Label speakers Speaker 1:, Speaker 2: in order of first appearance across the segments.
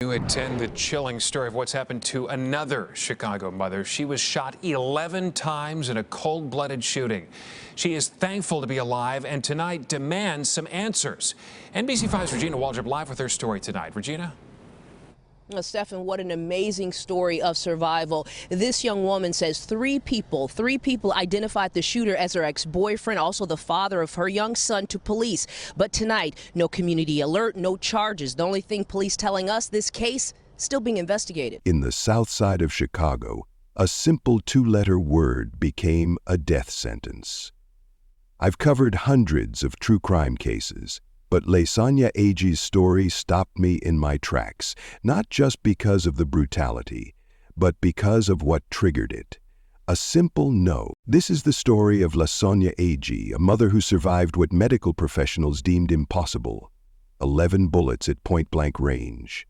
Speaker 1: You attend the chilling story of what's happened to another Chicago mother. She was shot 11 times in a cold-blooded shooting. She is thankful to be alive and tonight demands some answers. NBC5's Regina Waldrop live with her story tonight. Regina?
Speaker 2: Stephan, what an amazing story of survival. This young woman says three people identified the shooter as her ex-boyfriend, also the father of her young son, to police. But tonight, no community alert, no charges. The only thing police telling us, this case still being investigated.
Speaker 3: In the south side of Chicago, a simple two-letter word became a death sentence. I've covered hundreds of true crime cases, but Lasana Agee's story stopped me in my tracks, not just because of the brutality, but because of what triggered it. A simple no. This is the story of Lasana Agee, a mother who survived what medical professionals deemed impossible: 11 bullets at point-blank range.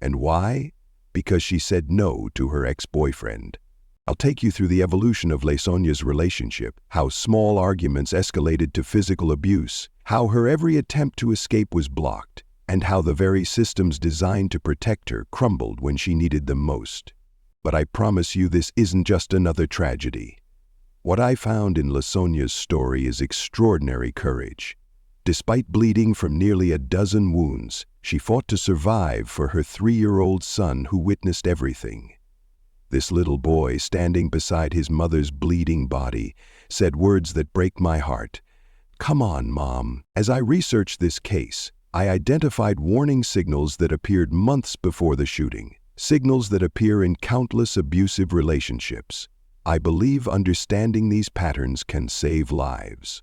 Speaker 3: And why? Because she said no to her ex-boyfriend. I'll take you through the evolution of Lasana's relationship, how small arguments escalated to physical abuse, how her every attempt to escape was blocked, and how the very systems designed to protect her crumbled when she needed them most. But I promise you, this isn't just another tragedy. What I found in Lasana's story is extraordinary courage. Despite bleeding from nearly a dozen wounds, she fought to survive for her 3-year-old son who witnessed everything. This little boy, standing beside his mother's bleeding body, said words that break my heart. "Come on, Mom." As I researched this case, I identified warning signals that appeared months before the shooting, signals that appear in countless abusive relationships. I believe understanding these patterns can save lives.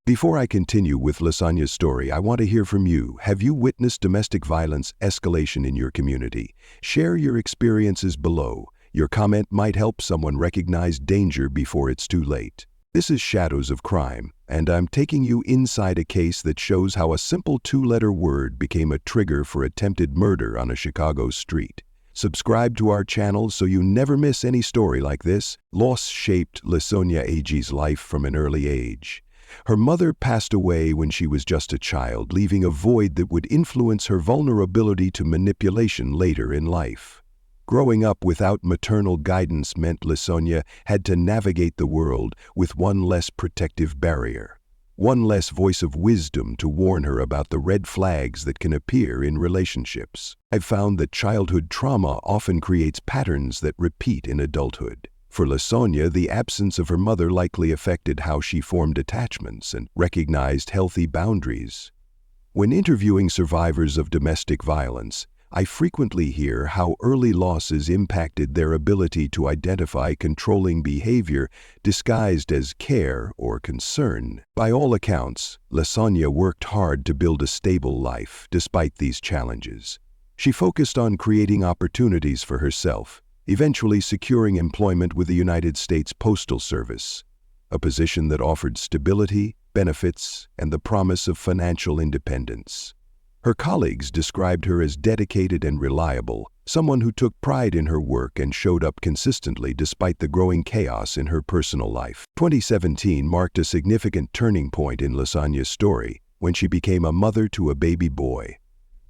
Speaker 3: Before I continue with Lasana's story, I want to hear from you. Have you witnessed domestic violence escalation in your community? Share your experiences below. Your comment might help someone recognize danger before it's too late. This is Shadows of Crime, and I'm taking you inside a case that shows how a simple two-letter word became a trigger for attempted murder on a Chicago street. Subscribe to our channel so you never miss any story like this. Loss shaped Lasana Agee's life from an early age. Her mother passed away when she was just a child, leaving a void that would influence her vulnerability to manipulation later in life. Growing up without maternal guidance meant Lasana had to navigate the world with one less protective barrier, one less voice of wisdom to warn her about the red flags that can appear in relationships. I've found that childhood trauma often creates patterns that repeat in adulthood. For Lasana, the absence of her mother likely affected how she formed attachments and recognized healthy boundaries. When interviewing survivors of domestic violence, I frequently hear how early losses impacted their ability to identify controlling behavior disguised as care or concern. By all accounts, Lasana worked hard to build a stable life despite these challenges. She focused on creating opportunities for herself, eventually securing employment with the United States Postal Service, a position that offered stability, benefits, and the promise of financial independence. Her colleagues described her as dedicated and reliable, someone who took pride in her work and showed up consistently despite the growing chaos in her personal life. 2017 marked a significant turning point in Lasana's story when she became a mother to a baby boy.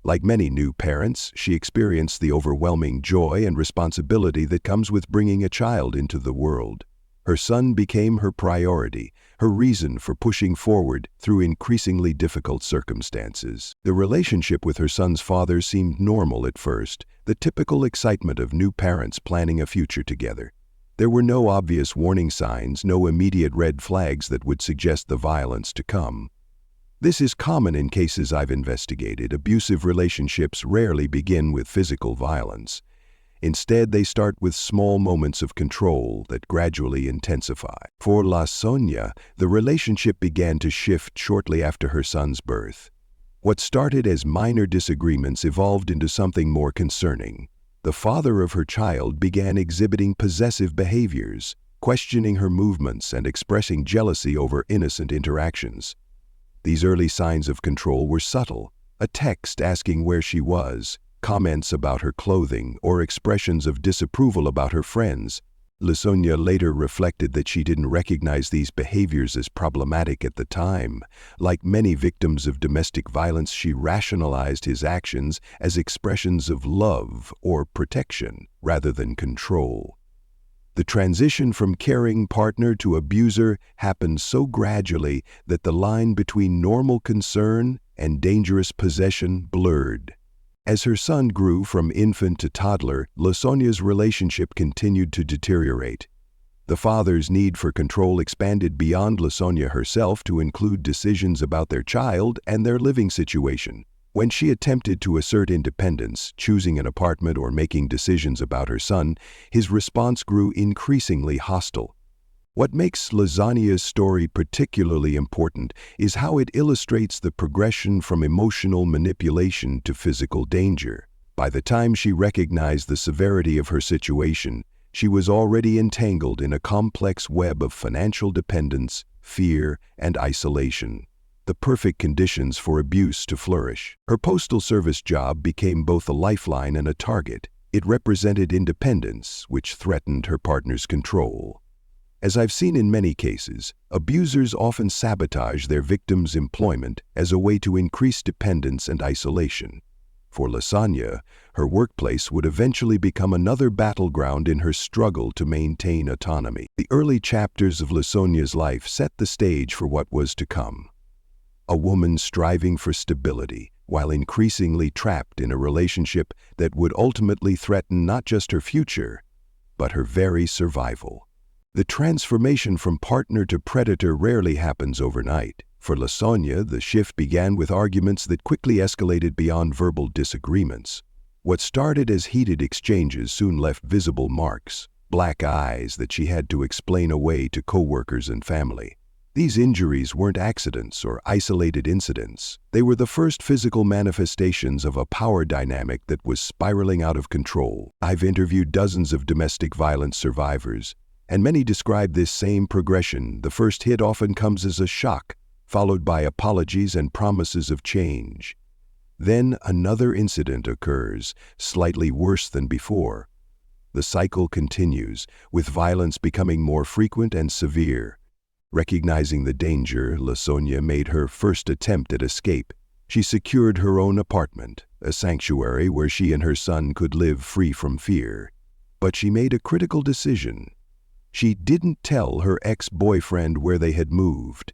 Speaker 3: Like many new parents, she experienced the overwhelming joy and responsibility that comes with bringing a child into the world. Her son became her priority, her reason for pushing forward through increasingly difficult circumstances. The relationship with her son's father seemed normal at first, the typical excitement of new parents planning a future together. There were no obvious warning signs, no immediate red flags that would suggest the violence to come. This is common in cases I've investigated. Abusive relationships rarely begin with physical violence. Instead, they start with small moments of control that gradually intensify. For Lasana, the relationship began to shift shortly after her son's birth. What started as minor disagreements evolved into something more concerning. The father of her child began exhibiting possessive behaviors, questioning her movements and expressing jealousy over innocent interactions. These early signs of control were subtle: a text asking where she was, comments about her clothing, or expressions of disapproval about her friends. Lasana later reflected that she didn't recognize these behaviors as problematic at the time. Like many victims of domestic violence, she rationalized his actions as expressions of love or protection rather than control. The transition from caring partner to abuser happened so gradually that the line between normal concern and dangerous possession blurred. As her son grew from infant to toddler, Lasana's relationship continued to deteriorate. The father's need for control expanded beyond Lasana herself to include decisions about their child and their living situation. When she attempted to assert independence, choosing an apartment or making decisions about her son, his response grew increasingly hostile. What makes Lasana's story particularly important is how it illustrates the progression from emotional manipulation to physical danger. By the time she recognized the severity of her situation, she was already entangled in a complex web of financial dependence, fear, and isolation. The perfect conditions for abuse to flourish. Her postal service job became both a lifeline and a target. It represented independence, which threatened her partner's control. As I've seen in many cases, abusers often sabotage their victims' employment as a way to increase dependence and isolation. For Lasana, her workplace would eventually become another battleground in her struggle to maintain autonomy. The early chapters of Lasana's life set the stage for what was to come. A woman striving for stability, while increasingly trapped in a relationship that would ultimately threaten not just her future, but her very survival. The transformation from partner to predator rarely happens overnight. For Lasana, the shift began with arguments that quickly escalated beyond verbal disagreements. What started as heated exchanges soon left visible marks, black eyes that she had to explain away to coworkers and family. These injuries weren't accidents or isolated incidents. They were the first physical manifestations of a power dynamic that was spiraling out of control. I've interviewed dozens of domestic violence survivors, and many describe this same progression. The first hit often comes as a shock, followed by apologies and promises of change. Then another incident occurs, slightly worse than before. The cycle continues, with violence becoming more frequent and severe. Recognizing the danger, Lasana made her first attempt at escape. She secured her own apartment, a sanctuary where she and her son could live free from fear. But she made a critical decision. She didn't tell her ex-boyfriend where they had moved.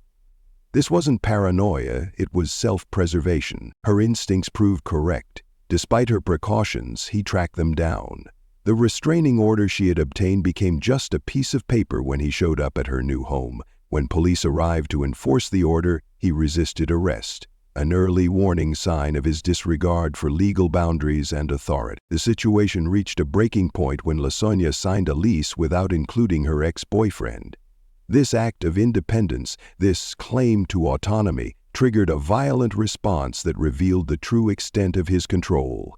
Speaker 3: This wasn't paranoia, it was self-preservation. Her instincts proved correct. Despite her precautions, he tracked them down. The restraining order she had obtained became just a piece of paper when he showed up at her new home. When police arrived to enforce the order, he resisted arrest, an early warning sign of his disregard for legal boundaries and authority. The situation reached a breaking point when Lasana signed a lease without including her ex-boyfriend. This act of independence, this claim to autonomy, triggered a violent response that revealed the true extent of his control.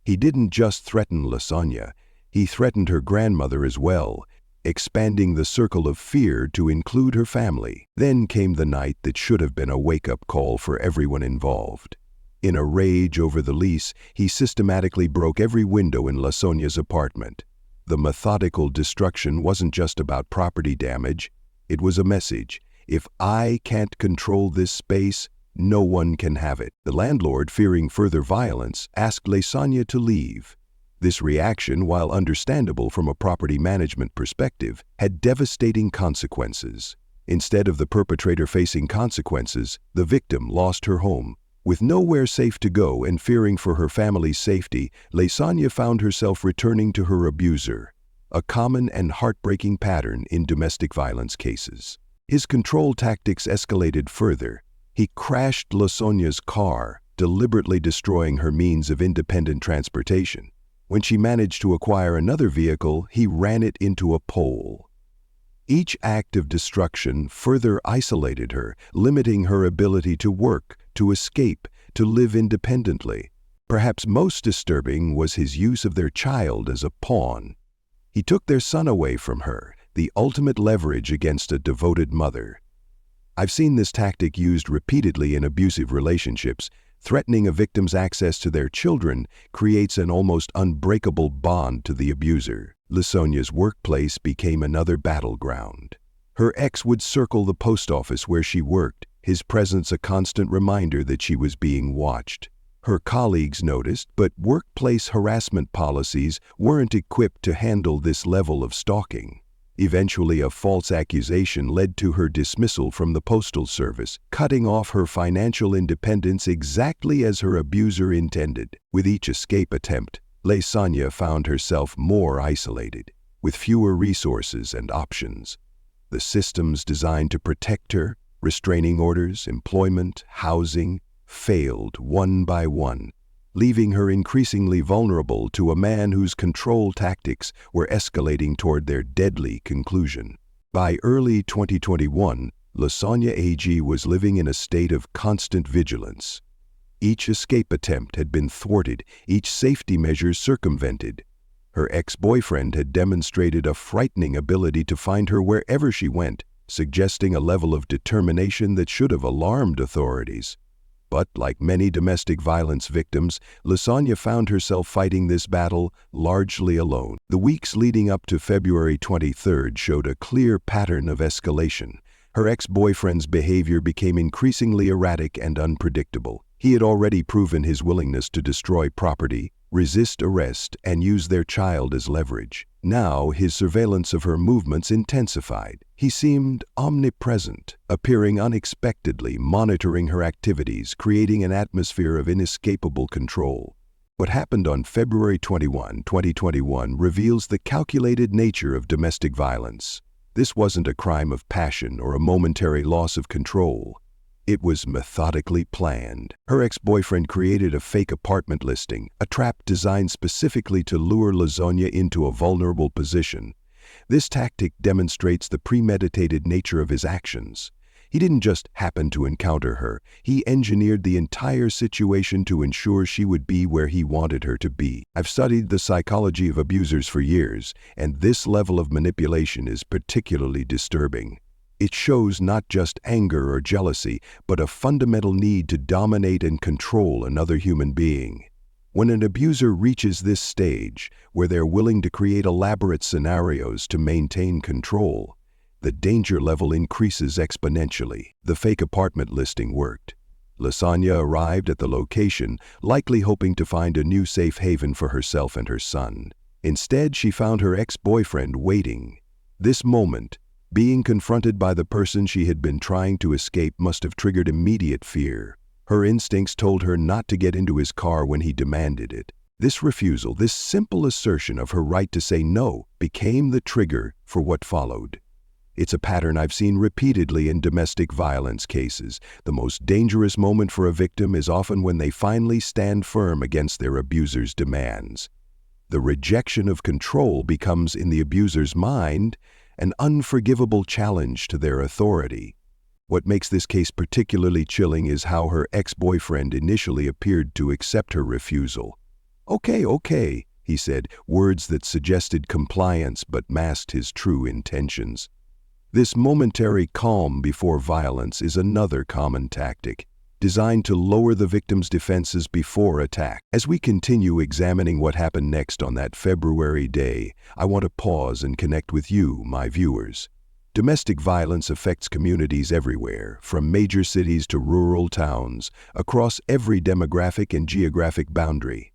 Speaker 3: He didn't just threaten Lasana, he threatened her grandmother as well, expanding the circle of fear to include her family. Then came the night that should have been a wake-up call for everyone involved. In a rage over the lease, he systematically broke every window in Lasana's apartment. The methodical destruction wasn't just about property damage, it was a message. If I can't control this space, no one can have it. The landlord, fearing further violence, asked Lasana to leave. This reaction, while understandable from a property management perspective, had devastating consequences. Instead of the perpetrator facing consequences, the victim lost her home. With nowhere safe to go and fearing for her family's safety, Lasana found herself returning to her abuser, a common and heartbreaking pattern in domestic violence cases. His control tactics escalated further. He crashed Lasana's car, deliberately destroying her means of independent transportation. When she managed to acquire another vehicle, he ran it into a pole. Each act of destruction further isolated her, limiting her ability to work, to escape, to live independently. Perhaps most disturbing was his use of their child as a pawn. He took their son away from her, the ultimate leverage against a devoted mother. I've seen this tactic used repeatedly in abusive relationships. Threatening a victim's access to their children creates an almost unbreakable bond to the abuser. Lasonia's workplace became another battleground. Her ex would circle the post office where she worked, his presence a constant reminder that she was being watched. Her colleagues noticed, but workplace harassment policies weren't equipped to handle this level of stalking. Eventually, a false accusation led to her dismissal from the Postal Service, cutting off her financial independence exactly as her abuser intended. With each escape attempt, Lasana found herself more isolated, with fewer resources and options. The systems designed to protect her, restraining orders, employment, housing, failed one by one, leaving her increasingly vulnerable to a man whose control tactics were escalating toward their deadly conclusion. By early 2021, Lasana AG was living in a state of constant vigilance. Each escape attempt had been thwarted, each safety measure circumvented. Her ex-boyfriend had demonstrated a frightening ability to find her wherever she went, suggesting a level of determination that should have alarmed authorities. But, like many domestic violence victims, Lasana found herself fighting this battle largely alone. The weeks leading up to February 23rd showed a clear pattern of escalation. Her ex-boyfriend's behavior became increasingly erratic and unpredictable. He had already proven his willingness to destroy property, resist arrest, and use their child as leverage. Now, his surveillance of her movements intensified. He seemed omnipresent, appearing unexpectedly, monitoring her activities, creating an atmosphere of inescapable control. What happened on February 21, 2021 reveals the calculated nature of domestic violence. This wasn't a crime of passion or a momentary loss of control. It was methodically planned. Her ex-boyfriend created a fake apartment listing, a trap designed specifically to lure Lasana into a vulnerable position. This tactic demonstrates the premeditated nature of his actions. He didn't just happen to encounter her. He engineered the entire situation to ensure she would be where he wanted her to be. I've studied the psychology of abusers for years, and this level of manipulation is particularly disturbing. It shows not just anger or jealousy, but a fundamental need to dominate and control another human being. When an abuser reaches this stage, where they're willing to create elaborate scenarios to maintain control, the danger level increases exponentially. The fake apartment listing worked. Lasana arrived at the location, likely hoping to find a new safe haven for herself and her son. Instead, she found her ex-boyfriend waiting. This moment, being confronted by the person she had been trying to escape, must have triggered immediate fear. Her instincts told her not to get into his car when he demanded it. This refusal, this simple assertion of her right to say no, became the trigger for what followed. It's a pattern I've seen repeatedly in domestic violence cases. The most dangerous moment for a victim is often when they finally stand firm against their abuser's demands. The rejection of control becomes, in the abuser's mind, an unforgivable challenge to their authority. What makes this case particularly chilling is how her ex-boyfriend initially appeared to accept her refusal. Okay, he said, words that suggested compliance but masked his true intentions. This momentary calm before violence is another common tactic, designed to lower the victim's defenses before attack. As we continue examining what happened next on that February day, I want to pause and connect with you, my viewers. Domestic violence affects communities everywhere, from major cities to rural towns, across every demographic and geographic boundary.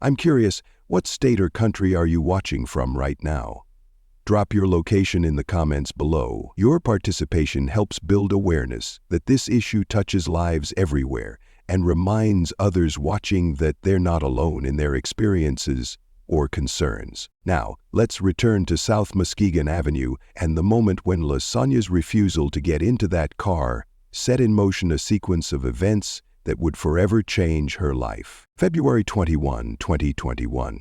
Speaker 3: I'm curious, what state or country are you watching from right now? Drop your location in the comments below. Your participation helps build awareness that this issue touches lives everywhere and reminds others watching that they're not alone in their experiences or concerns. Now, let's return to South Muskegon Avenue and the moment when Lasana's refusal to get into that car set in motion a sequence of events that would forever change her life. February 21, 2021.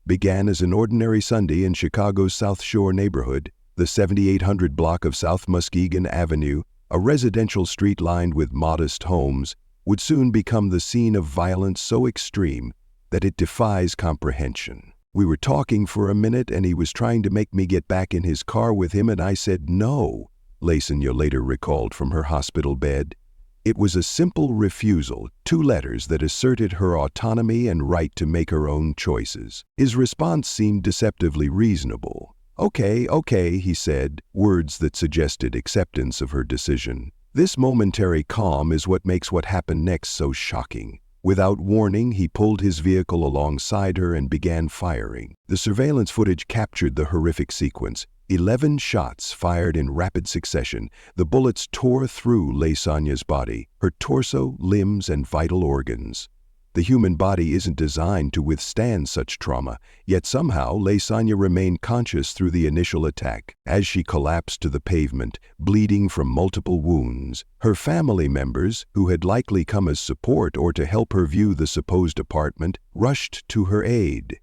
Speaker 3: Began as an ordinary Sunday in Chicago's South Shore neighborhood, the 7800 block of South Muskegon Avenue, a residential street lined with modest homes, would soon become the scene of violence so extreme that it defies comprehension. We were talking for a minute and he was trying to make me get back in his car with him and I said no, Lasana later recalled from her hospital bed. It was a simple refusal, 2 letters that asserted her autonomy and right to make her own choices. His response seemed deceptively reasonable. Okay, he said, words that suggested acceptance of her decision. This momentary calm is what makes what happened next so shocking. Without warning, he pulled his vehicle alongside her and began firing. The surveillance footage captured the horrific sequence. 11 shots fired in rapid succession. The bullets tore through Lasania's body, her torso, limbs, and vital organs. The human body isn't designed to withstand such trauma, yet somehow Lasania remained conscious through the initial attack. As she collapsed to the pavement, bleeding from multiple wounds, her family members, who had likely come as support or to help her view the supposed apartment, rushed to her aid.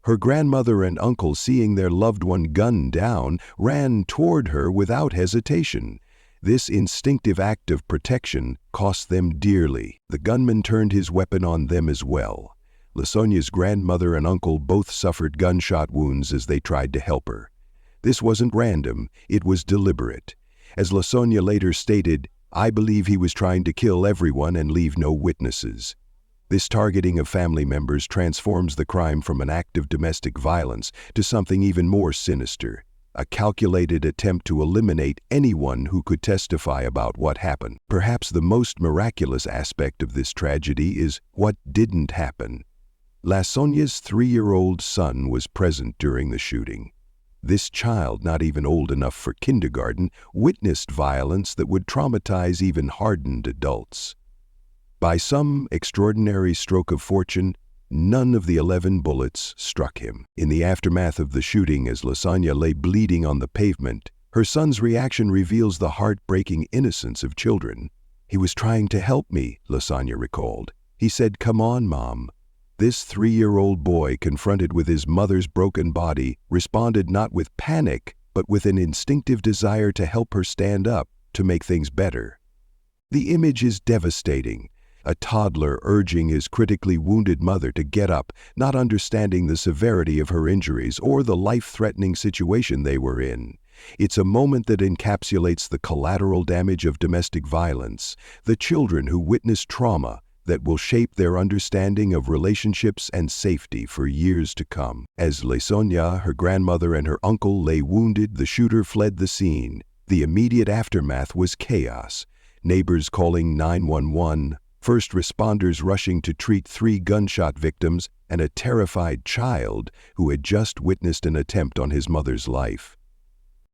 Speaker 3: Her grandmother and uncle, seeing their loved one gunned down, ran toward her without hesitation. This instinctive act of protection cost them dearly. The gunman turned his weapon on them as well. Lasonia's grandmother and uncle both suffered gunshot wounds as they tried to help her. This wasn't random, it was deliberate. As Lasonia later stated, "I believe he was trying to kill everyone and leave no witnesses." This targeting of family members transforms the crime from an act of domestic violence to something even more sinister. A calculated attempt to eliminate anyone who could testify about what happened. Perhaps the most miraculous aspect of this tragedy is what didn't happen. Lasonia's 3-year-old son was present during the shooting. This child, not even old enough for kindergarten, witnessed violence that would traumatize even hardened adults. By some extraordinary stroke of fortune, none of the 11 bullets struck him. In the aftermath of the shooting, as Lasania lay bleeding on the pavement, her son's reaction reveals the heartbreaking innocence of children. "He was trying to help me," Lasania recalled. "He said, 'Come on, Mom.'" This 3-year-old boy, confronted with his mother's broken body, responded not with panic, but with an instinctive desire to help her stand up, to make things better. The image is devastating. A toddler urging his critically wounded mother to get up, not understanding the severity of her injuries or the life-threatening situation they were in. It's a moment that encapsulates the collateral damage of domestic violence, the children who witness trauma that will shape their understanding of relationships and safety for years to come. As Lasonia, her grandmother, and her uncle lay wounded, the shooter fled the scene. The immediate aftermath was chaos. Neighbors calling 911, first responders rushing to treat 3 gunshot victims, and a terrified child who had just witnessed an attempt on his mother's life.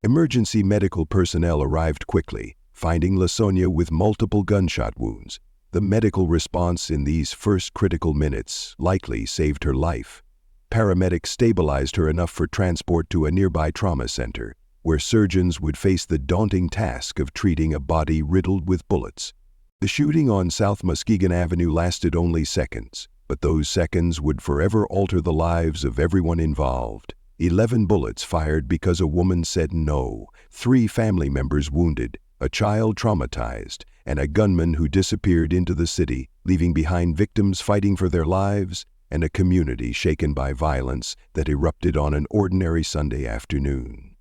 Speaker 3: Emergency medical personnel arrived quickly, finding Lasonia with multiple gunshot wounds. The medical response in these first critical minutes likely saved her life. Paramedics stabilized her enough for transport to a nearby trauma center, where surgeons would face the daunting task of treating a body riddled with bullets. The shooting on South Muskegon Avenue lasted only seconds, but those seconds would forever alter the lives of everyone involved. 11 bullets fired because a woman said no, 3 family members wounded, a child traumatized, and a gunman who disappeared into the city, leaving behind victims fighting for their lives and a community shaken by violence that erupted on an ordinary Sunday afternoon.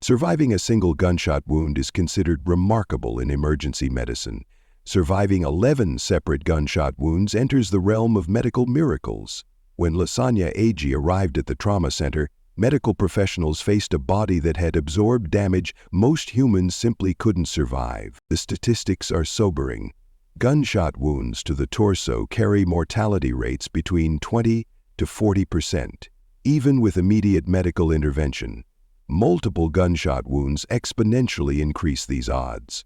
Speaker 3: Surviving a single gunshot wound is considered remarkable in emergency medicine. Surviving 11 separate gunshot wounds enters the realm of medical miracles. When Lasania Agee arrived at the trauma center, medical professionals faced a body that had absorbed damage most humans simply couldn't survive. The statistics are sobering. Gunshot wounds to the torso carry mortality rates between 20 to 40%. Even with immediate medical intervention, multiple gunshot wounds exponentially increase these odds.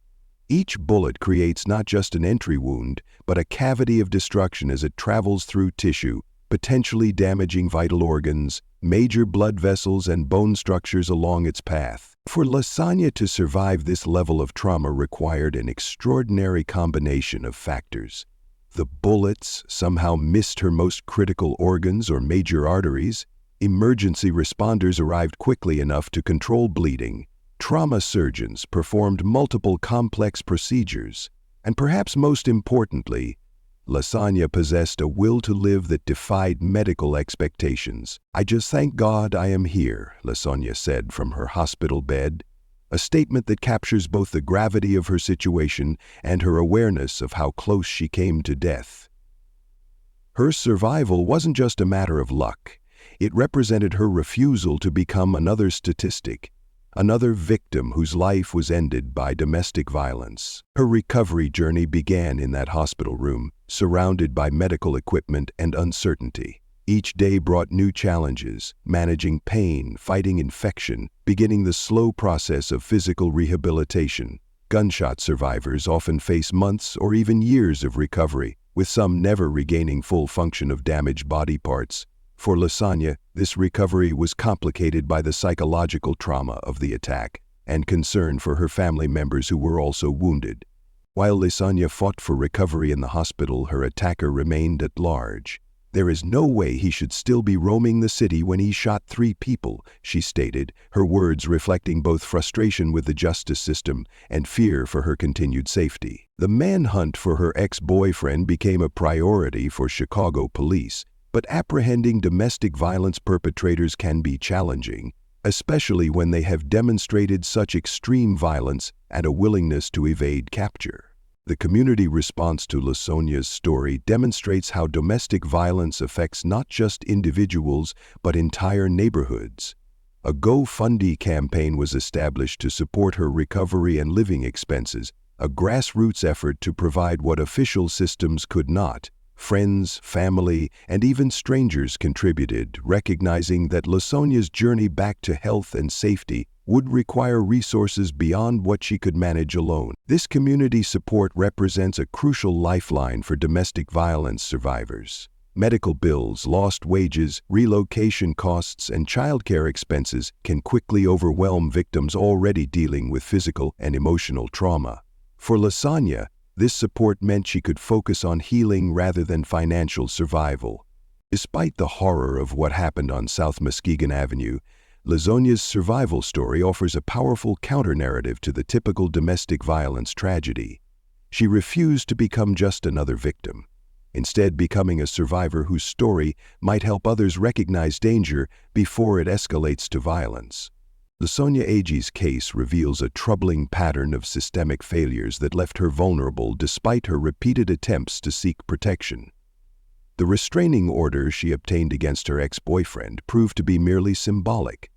Speaker 3: Each bullet creates not just an entry wound, but a cavity of destruction as it travels through tissue, potentially damaging vital organs, major blood vessels, and bone structures along its path. For Lasania to survive this level of trauma required an extraordinary combination of factors. The bullets somehow missed her most critical organs or major arteries. Emergency responders arrived quickly enough to control bleeding. Trauma surgeons performed multiple complex procedures, and perhaps most importantly, Lasania possessed a will to live that defied medical expectations. "I just thank God I am here," Lasania said from her hospital bed. a statement that captures both the gravity of her situation and her awareness of how close she came to death. Her survival wasn't just a matter of luck. It represented her refusal to become another statistic, another victim whose life was ended by domestic violence. Her recovery journey began in that hospital room, surrounded by medical equipment and uncertainty. Each day brought new challenges, managing pain, fighting infection, beginning the slow process of physical rehabilitation. Gunshot survivors often face months or even years of recovery, with some never regaining full function of damaged body parts. For Lasana, this recovery was complicated by the psychological trauma of the attack and concern for her family members who were also wounded. While Lasana fought for recovery in the hospital, her attacker remained at large. "There is no way he should still be roaming the city when he shot 3 people, she stated, her words reflecting both frustration with the justice system and fear for her continued safety. The manhunt for her ex-boyfriend became a priority for Chicago police, but apprehending domestic violence perpetrators can be challenging, especially when they have demonstrated such extreme violence and a willingness to evade capture. The community response to Lasana's story demonstrates how domestic violence affects not just individuals but entire neighborhoods. A GoFundMe campaign was established to support her recovery and living expenses, a grassroots effort to provide what official systems could not. Friends, family, and even strangers contributed, recognizing that Lasana's journey back to health and safety would require resources beyond what she could manage alone. This community support represents a crucial lifeline for domestic violence survivors. Medical bills, lost wages, relocation costs, and childcare expenses can quickly overwhelm victims already dealing with physical and emotional trauma. For Lasana, this support meant she could focus on healing rather than financial survival. Despite the horror of what happened on South Muskegon Avenue, Lasana's survival story offers a powerful counter-narrative to the typical domestic violence tragedy. She refused to become just another victim, instead becoming a survivor whose story might help others recognize danger before it escalates to violence. Lasana Agee's case reveals a troubling pattern of systemic failures that left her vulnerable despite her repeated attempts to seek protection. The restraining order she obtained against her ex-boyfriend proved to be merely symbolic.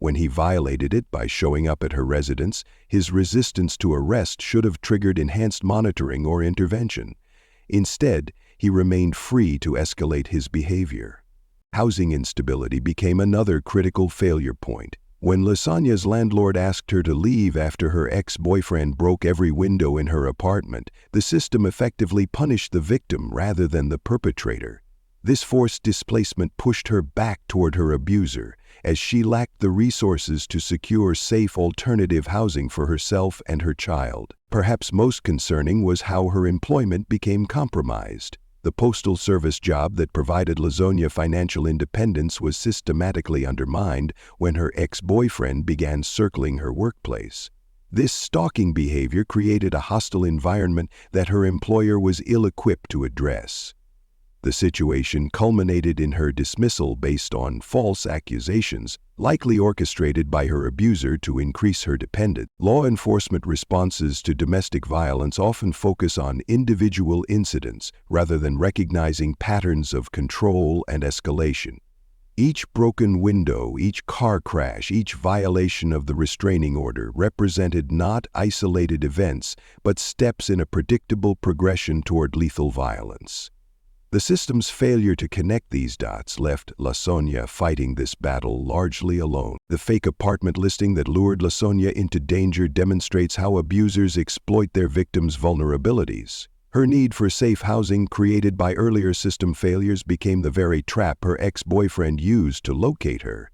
Speaker 3: When he violated it by showing up at her residence, his resistance to arrest should have triggered enhanced monitoring or intervention. Instead, he remained free to escalate his behavior. Housing instability became another critical failure point. When Lasana's landlord asked her to leave after her ex-boyfriend broke every window in her apartment, the system effectively punished the victim rather than the perpetrator. This forced displacement pushed her back toward her abuser, as she lacked the resources to secure safe alternative housing for herself and her child. Perhaps most concerning was how her employment became compromised. The Postal Service job that provided Lasana financial independence was systematically undermined when her ex-boyfriend began circling her workplace. This stalking behavior created a hostile environment that her employer was ill-equipped to address. The situation culminated in her dismissal based on false accusations, likely orchestrated by her abuser to increase her dependence. Law enforcement responses to domestic violence often focus on individual incidents rather than recognizing patterns of control and escalation. Each broken window, each car crash, each violation of the restraining order represented not isolated events, but steps in a predictable progression toward lethal violence. The system's failure to connect these dots left Lasana fighting this battle largely alone. The fake apartment listing that lured Lasana into danger demonstrates how abusers exploit their victims' vulnerabilities. Her need for safe housing created by earlier system failures became the very trap her ex-boyfriend used to locate her.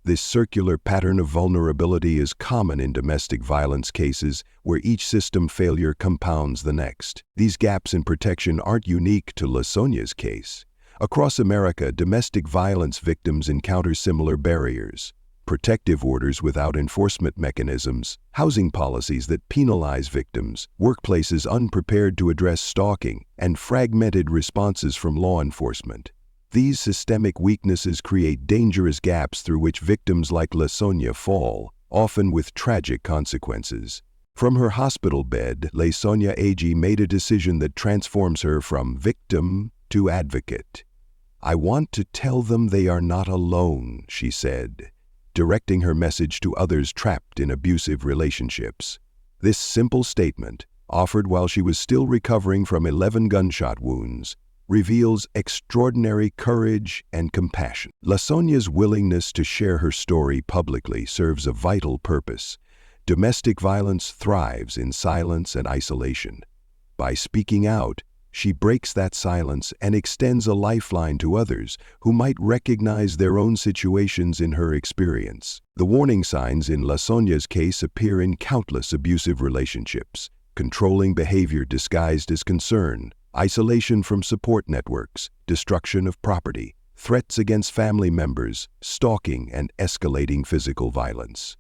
Speaker 3: This circular pattern of vulnerability is common in domestic violence cases where each system failure compounds the next. These gaps in protection aren't unique to Lasana's case. Across America, domestic violence victims encounter similar barriers. Protective orders without enforcement mechanisms, housing policies that penalize victims, workplaces unprepared to address stalking, and fragmented responses from law enforcement. These systemic weaknesses create dangerous gaps through which victims like Lasana fall. often with tragic consequences. From her hospital bed, Lasana Ag made a decision that transforms her from victim to advocate. "I want to tell them they are not alone," she said, directing her message to others trapped in abusive relationships. This simple statement, offered while she was still recovering from 11 gunshot wounds, reveals extraordinary courage and compassion. Lasana's willingness to share her story publicly serves a vital purpose. Domestic violence thrives in silence and isolation. By speaking out, she breaks that silence and extends a lifeline to others who might recognize their own situations in her experience. The warning signs in Lasana's case appear in countless abusive relationships: controlling behavior disguised as concern, isolation from support networks, destruction of property, threats against family members, stalking, and escalating physical violence.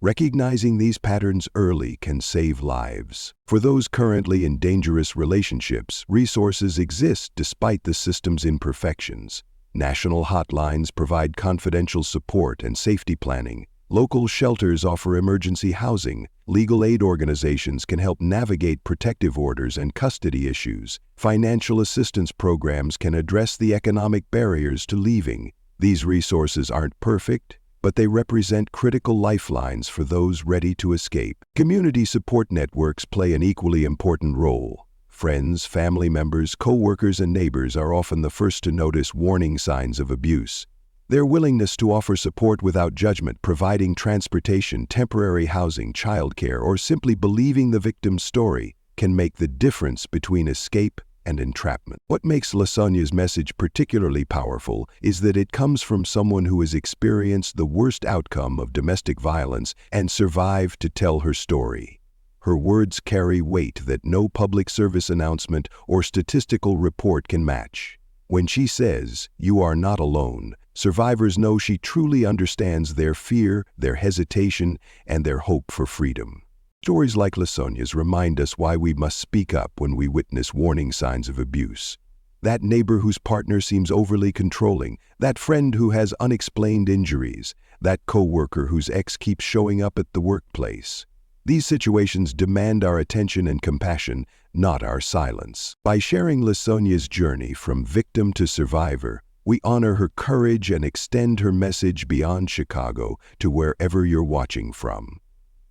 Speaker 3: Recognizing these patterns early can save lives. For those currently in dangerous relationships, resources exist despite the system's imperfections. National hotlines provide confidential support and safety planning. Local shelters offer emergency housing. Legal aid organizations can help navigate protective orders and custody issues. Financial assistance programs can address the economic barriers to leaving. These resources aren't perfect, but they represent critical lifelines for those ready to escape. Community support networks play an equally important role. Friends, family members, co-workers, and neighbors are often the first to notice warning signs of abuse. Their willingness to offer support without judgment, providing transportation, temporary housing, childcare, or simply believing the victim's story, can make the difference between escape and entrapment. What makes Lasana's message particularly powerful is that it comes from someone who has experienced the worst outcome of domestic violence and survived to tell her story. Her words carry weight that no public service announcement or statistical report can match. When she says, "You are not alone," survivors know she truly understands their fear, their hesitation, and their hope for freedom. Stories like Lasana's remind us why we must speak up when we witness warning signs of abuse. That neighbor whose partner seems overly controlling, that friend who has unexplained injuries, that co-worker whose ex keeps showing up at the workplace. These situations demand our attention and compassion, not our silence. By sharing Lasana's journey from victim to survivor, we honor her courage and extend her message beyond Chicago to wherever you're watching from.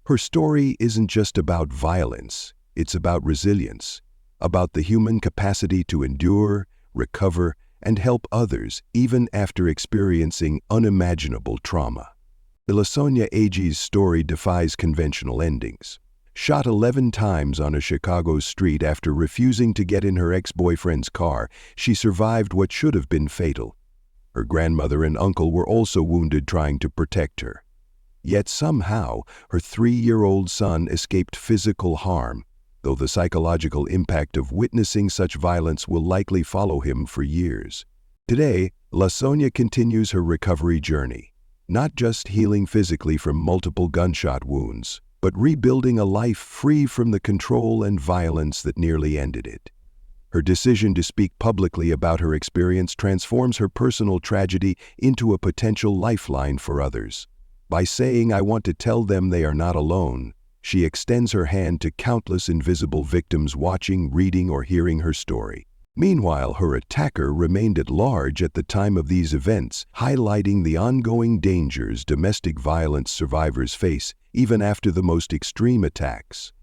Speaker 3: Her story isn't just about violence, it's about resilience, about the human capacity to endure, recover, and help others even after experiencing unimaginable trauma. Lasana Ag's story defies conventional endings. Shot 11 times on a Chicago street after refusing to get in her ex-boyfriend's car, she survived what should have been fatal. Her grandmother and uncle were also wounded trying to protect her. Yet somehow, her 3-year-old son escaped physical harm, though the psychological impact of witnessing such violence will likely follow him for years. Today, Lasana continues her recovery journey, not just healing physically from multiple gunshot wounds, but rebuilding a life free from the control and violence that nearly ended it. Her decision to speak publicly about her experience transforms her personal tragedy into a potential lifeline for others. By saying, "I want to tell them they are not alone," she extends her hand to countless invisible victims watching, reading, or hearing her story. Meanwhile, her attacker remained at large at the time of these events, highlighting the ongoing dangers domestic violence survivors face even after the most extreme attacks.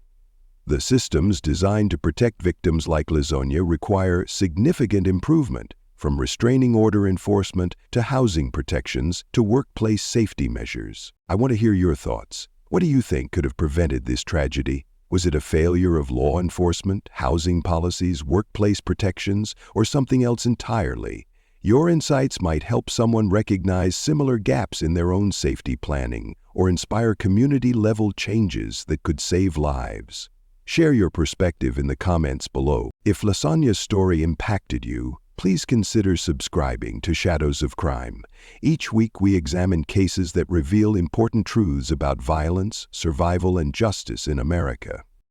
Speaker 3: The systems designed to protect victims like Lasana require significant improvement, from restraining order enforcement to housing protections to workplace safety measures. I want to hear your thoughts. What do you think could have prevented this tragedy? Was it a failure of law enforcement, housing policies, workplace protections, or something else entirely? Your insights might help someone recognize similar gaps in their own safety planning or inspire community-level changes that could save lives. Share your perspective in the comments below. If Lasana's story impacted you, please consider subscribing to Shadows of Crime. Each week we examine cases that reveal important truths about violence, survival, and justice in America.